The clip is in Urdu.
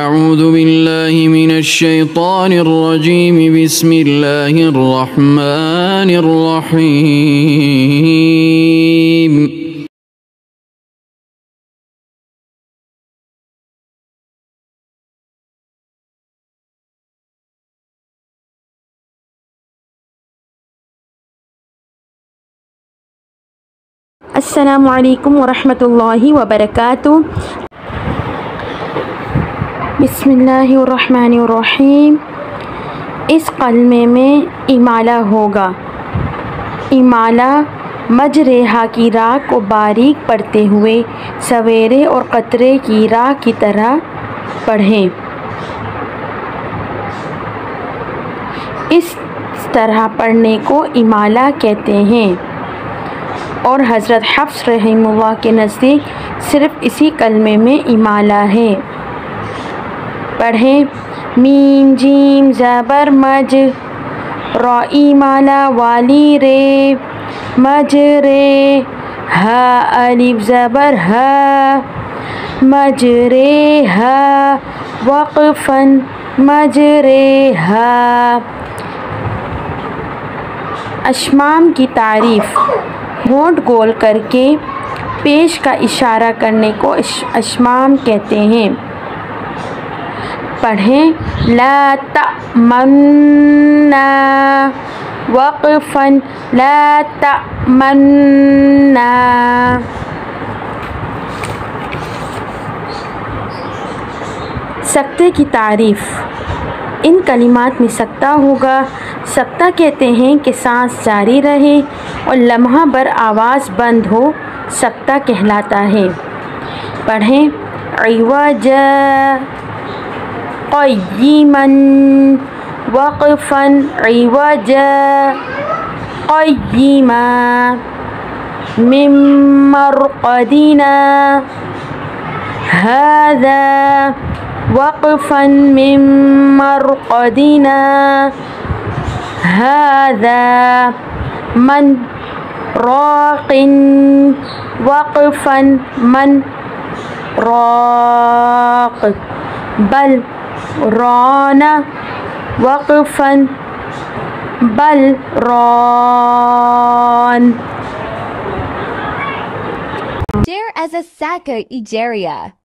أعوذ بالله من الشيطان الرجيم بسم الله الرحمن الرحيم السلام علیکم ورحمۃ اللہ وبرکاتہ۔ بسم اللہ الرحمن الرحیم۔ اس کلمے میں امالہ ہوگا۔ امالہ مجریحہ کی راہ کو باریک پڑھتے ہوئے سویرے اور قطرے کی راہ کی طرح پڑھیں۔ اس طرح پڑھنے کو امالہ کہتے ہیں، اور حضرت حفص رحمہ اللہ کے نزدیک صرف اسی کلمے میں امالہ ہے۔ پڑھیں۔ میم جیم زبر مج، را امالہ والی رے، مج رے، ہا الف زبر ہا، مج رے ہا، وقفن مج رے ہا۔ اشمام کی تعریف۔ ہونٹ گول کر کے پیش کا اشارہ کرنے کو اشمام کہتے ہیں۔ پڑھیں۔ لا تأمنا، وقفاً لا تأمنا۔ سکتے کی تعریف۔ ان کلمات میں سکتہ ہوگا۔ سکتہ کہتے ہیں کہ سانس جاری رہے اور لمحہ بھر آواز بند ہو، سکتہ کہلاتا ہے۔ پڑھیں۔ عوجا، قیماً، وقفاً عوجا، قیما، من مرقدنا، هذا، وقفاً من مرقدنا، هذا، من راق، وقفاً من راق، بل ران، وقفاً بل ران۔ Dare as a Saka Egeria.